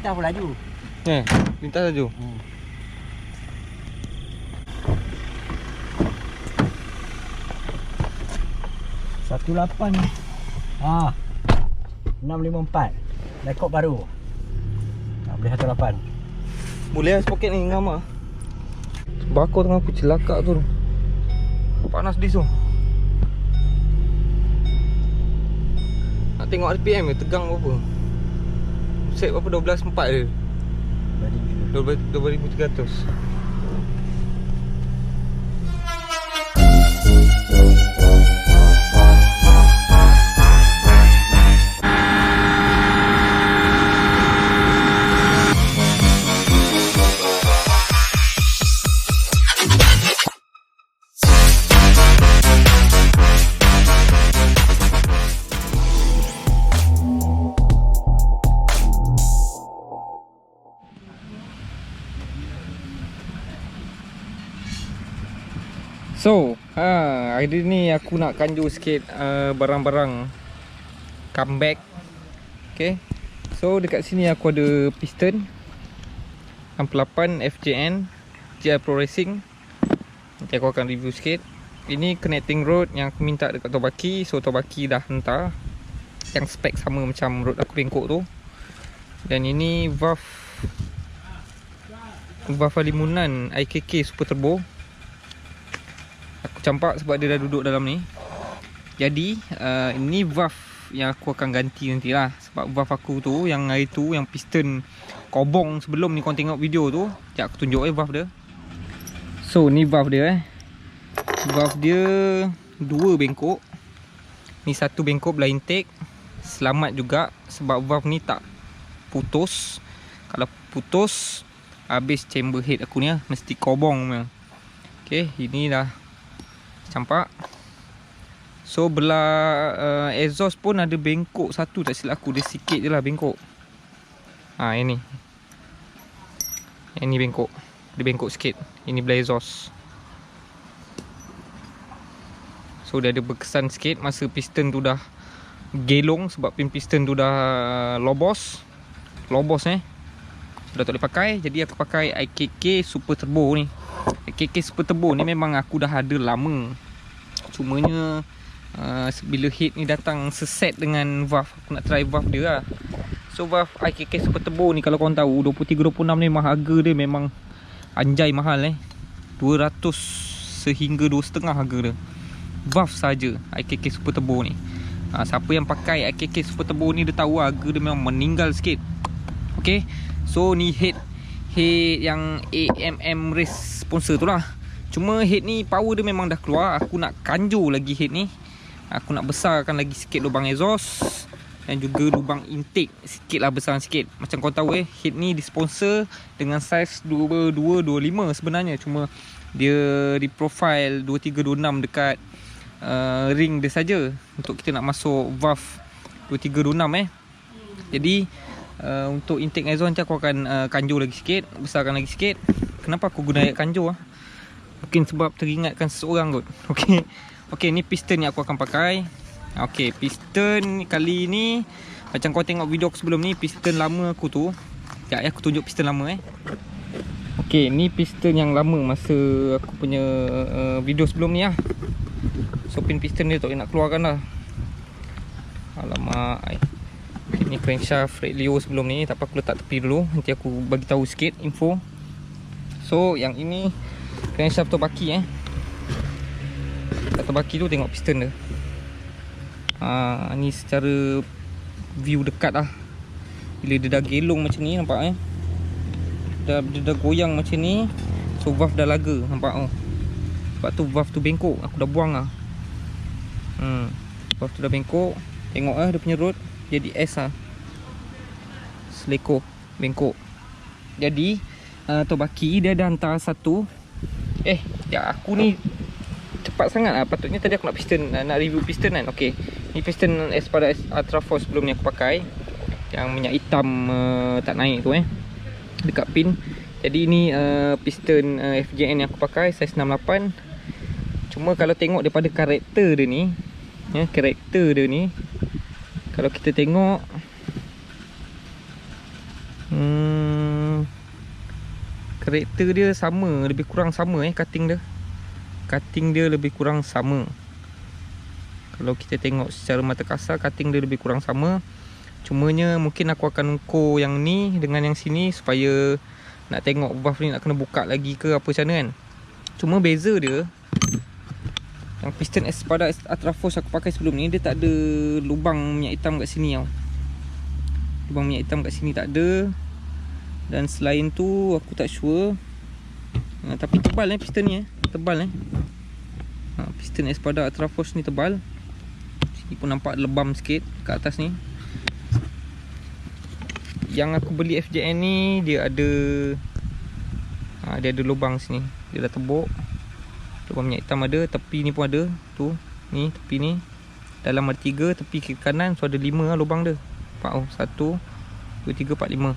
lintas pun laju. Lintas laju. 18 654 rekod baru. Boleh 18. Boleh lah sepoket ni ngam ah. Bakar tengah aku celakak tu. Panas dis tu. Nak tengok RPM ke tegang berapa. Set berapa 12.4 dia. 12,300. So, hari ni aku nak kanju sikit barang-barang comeback. Okay. So, dekat sini aku ada piston 68 FJN GR Pro Racing. Nanti aku akan review sikit. Ini connecting rod yang aku minta dekat Tobaki. So, Tobaki dah hantar yang spek sama macam rod aku bengkok tu. Dan ini valve alimunan IKK Super Turbo. Aku campak sebab dia dah duduk dalam ni. Jadi ini valve yang aku akan ganti nanti lah. Sebab valve aku tu yang hari tu, yang piston kobong sebelum ni, korang tengok video tu. Sekejap aku tunjuk valve dia. So ni valve dia Valve dia 2 bengkok. Ni 1 bengkok belah intake. Selamat juga sebab valve ni tak putus. Kalau putus habis chamber head aku ni lah, mesti kobong punya. Okay, ini dah campak. So belah exhaust pun ada bengkok satu, tak silap aku. Dia sikit je lah bengkok. Ini bengkok. Dia bengkok sikit. Ini belah exhaust. So dia ada berkesan sikit masa piston tu dah gelong. Sebab pin piston tu dah lobos. Dah tak boleh pakai. Jadi aku pakai IKK Super Turbo ni. IKK Super Turbo ni memang aku dah ada lama. Cumanya bila hit ni datang seset dengan valve, aku nak try valve dia lah. So valve IKK Super Turbo ni, kalau korang tahu 23-26 ni memang harga dia memang anjay mahal 200 sehingga 2,5 harga dia. Valve saja IKK Super Turbo ni. Siapa yang pakai IKK Super Turbo ni dia tahu harga dia memang meninggal sikit. Okay. So ni head yang AMM race sponsor tu lah. Cuma head ni power dia memang dah keluar. Aku nak kanjur lagi head ni. Aku nak besarkan lagi sikit lubang exhaust. Dan juga lubang intake sikit lah, besar sikit. Macam kau tahu head ni disponsor dengan saiz 22-25 sebenarnya. Cuma dia di profile 23-26 dekat ring dia saja. Untuk kita nak masuk valve 23-26 Jadi untuk intake exhaust nanti aku akan kanjur lagi sikit, besarkan lagi sikit. Kenapa aku guna ayat kanjur Mungkin sebab teringatkan seseorang kot. Okay, ni piston yang aku akan pakai. Okay, piston kali ni macam kau tengok video aku sebelum ni, piston lama aku tu. Sekejap aku tunjuk piston lama Okay, ni piston yang lama masa aku punya video sebelum ni lah. So pin piston dia tak boleh nak keluarkan lah. Alamak. Ini crankshaft Red Leo sebelum ni. Tak apa, aku letak tepi dulu. Nanti aku bagi tahu sikit info. So yang ini crankshaft Tobaki kat Tobaki tu tengok piston dia. Ni secara view dekat lah. Bila dia dah gelong macam ni, nampak dia dah goyang macam ni. So valve dah laga, nampak Sebab tu valve tu bengkok. Aku dah buang lah. Valve tu dah bengkok. Tengok dia punya rod jadi S seleko bengkok. Jadi Tobaki dia dah hantar satu. Aku ni cepat sangat lah. Patutnya tadi aku nak piston, nak review piston kan. Okay, ni piston Espada Ultra Force sebelum ni aku pakai, yang minyak hitam tak naik tu dekat pin. Jadi ni piston FJN yang aku pakai, saiz 68. Cuma kalau tengok daripada karakter dia ni, kalau kita tengok karakter dia sama, lebih kurang sama cutting dia. Cutting dia lebih kurang sama. Kalau kita tengok secara mata kasar, cutting dia lebih kurang sama. Cumanya mungkin aku akan ukur yang ni dengan yang sini supaya nak tengok valve ni nak kena buka lagi ke apa macam mana kan. Cuma beza dia, yang piston Espada Atrafos aku pakai sebelum ni, dia tak ada lubang minyak hitam kat sini tau. Lubang minyak hitam kat sini tak ada. Dan selain tu aku tak sure. Tapi tebal piston ni tebal piston Espada Atrafos ni tebal. Sini pun nampak lebam sikit kat atas ni. Yang aku beli FJN ni dia ada lubang sini. Dia dah tebuk. Lubang minyak hitam ada, tepi ni pun ada. Tu, ni tepi ni. Dalam ada 3, tepi kiri kanan so ada 5 lubang dia. Nampak 1 2 3 4 5.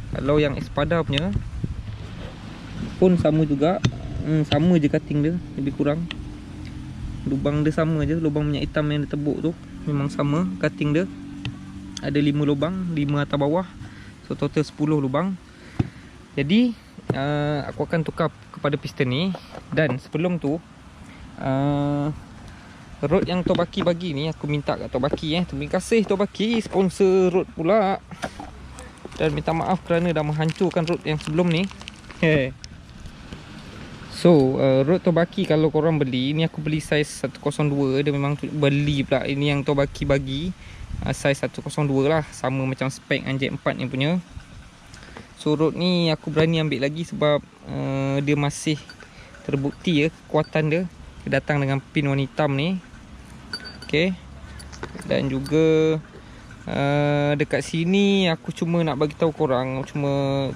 Kalau yang Espada punya pun sama juga. Sama je cutting dia, lebih kurang. Lubang dia sama je, lubang minyak hitam yang dia tebuk tu memang sama cutting dia. Ada 5 lubang, 5 atas bawah. So total 10 lubang. Jadi aku akan tukar kepada piston ni. Dan sebelum tu rod yang Tobaki bagi ni, aku minta kat Tobaki terima kasih Tobaki, sponsor rod pula. Dan minta maaf kerana dah menghancurkan rod yang sebelum ni. So rod Tobaki kalau korang beli ni, aku beli saiz 102. Dia memang beli pula. Ini yang Tobaki bagi saiz 102 lah. Sama macam spek Anjet 4 ni punya. So rod ni aku berani ambil lagi sebab dia masih terbukti kekuatan dia. Dia datang dengan pin warna hitam ni. Okay. Dan juga dekat sini aku cuma nak bagi tahu korang, cuma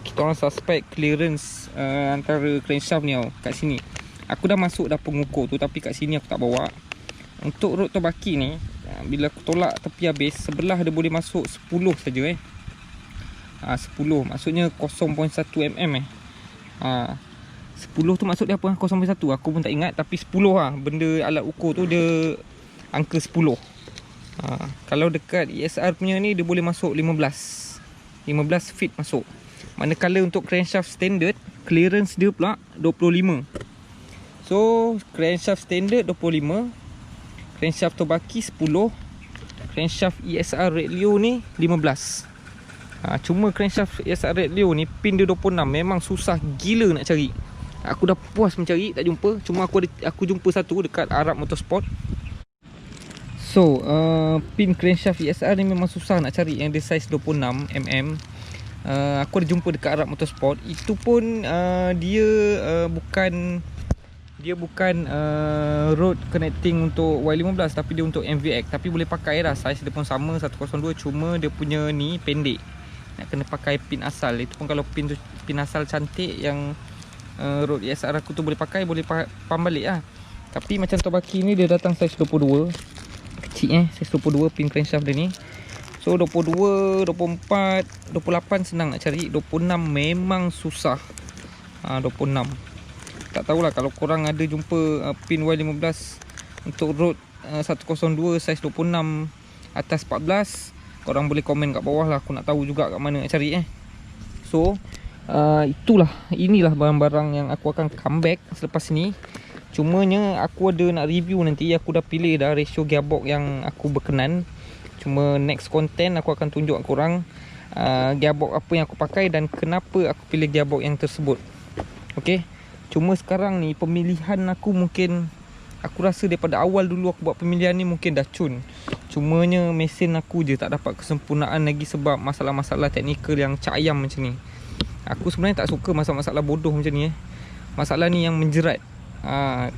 kita orang suspect clearance antara crankshaft ni kat sini. Aku dah masuk dah pengukur tu, tapi kat sini aku tak bawa. Untuk rod Tobaki ni, bila aku tolak tepi habis, sebelah dia boleh masuk 10 saja 10, maksudnya 0.1 mm 10 tu maksud dia apa? 0.1 aku pun tak ingat, tapi 10 benda alat ukur tu dia angka 10. Kalau dekat ESR punya ni dia boleh masuk 15 feet masuk. Manakala untuk crankshaft standard, clearance dia pula 25. So crankshaft standard 25, crankshaft Tobaki 10, crankshaft ESR Red Leo ni 15. Cuma crankshaft ESR Red Leo ni pin dia 26. Memang susah gila nak cari. Aku dah puas mencari tak jumpa. Cuma aku jumpa satu dekat Arab Motorsport. So pin crankshaft ESR ni memang susah nak cari yang dia saiz 26mm. Aku ada jumpa dekat Arab Motorsport. Itu pun dia bukan road connecting untuk Y15, tapi dia untuk MVX. Tapi boleh pakai dah, saiz dia pun sama 102. Cuma dia punya ni pendek, nak kena pakai pin asal. Itu pun kalau pin asal cantik yang road ESR aku tu boleh pakai, boleh pam balik lah. Tapi macam Tobaki ni dia datang saiz 22. Kecil saiz 22 pin crankshaft dia ni. So 22, 24, 28 senang nak cari. 26 memang susah. 26 tak tahulah kalau korang ada jumpa pin Y15 untuk road 102 saiz 26 atas 14, korang boleh komen kat bawah lah. Aku nak tahu juga kat mana nak cari So inilah barang-barang yang aku akan comeback selepas ni. Cumanya aku ada nak review nanti. Aku dah pilih dah ratio gearbox yang aku berkenan. Cuma next content aku akan tunjuk korang gearbox apa yang aku pakai dan kenapa aku pilih gearbox yang tersebut. Okay. Cuma sekarang ni pemilihan aku mungkin, aku rasa daripada awal dulu aku buat pemilihan ni mungkin dah cun. Cumanya mesin aku je tak dapat kesempurnaan lagi sebab masalah-masalah teknikal yang cak ayam macam ni. Aku sebenarnya tak suka masalah-masalah bodoh macam ni Masalah ni yang menjerat.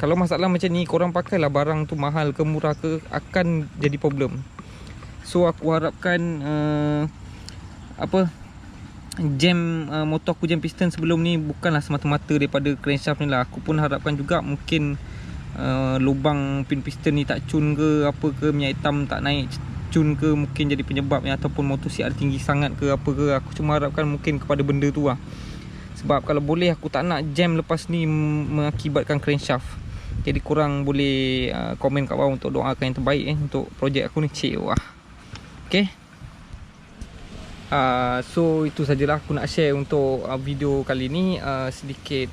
Kalau masalah macam ni korang pakailah barang tu mahal ke murah ke, akan jadi problem. So aku harapkan jam motor aku, jam piston sebelum ni bukanlah semata-mata daripada crankshaft ni lah. Aku pun harapkan juga mungkin lubang pin piston ni tak cun ke apa ke, minyak hitam tak naik cun ke, mungkin jadi penyebabnya, ataupun motor CR tinggi sangat ke apa ke. Aku cuma harapkan mungkin kepada benda tu lah. Sebab kalau boleh aku tak nak jam lepas ni mengakibatkan crankshaft. Jadi korang boleh komen kat bawah untuk doakan yang terbaik untuk projek aku ni. Okay. So itu sajalah aku nak share untuk video kali ni. Sedikit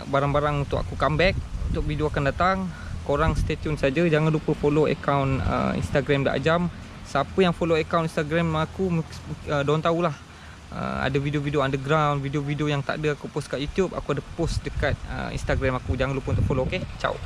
barang-barang untuk aku comeback untuk video akan datang. Korang stay tune saja. Jangan lupa follow account Instagram Dak Ajam. Siapa yang follow account Instagram aku, diorang tahulah ada video-video underground, video-video yang tak ada aku post kat YouTube, aku ada post dekat Instagram aku. Jangan lupa untuk follow, okay? Ciao.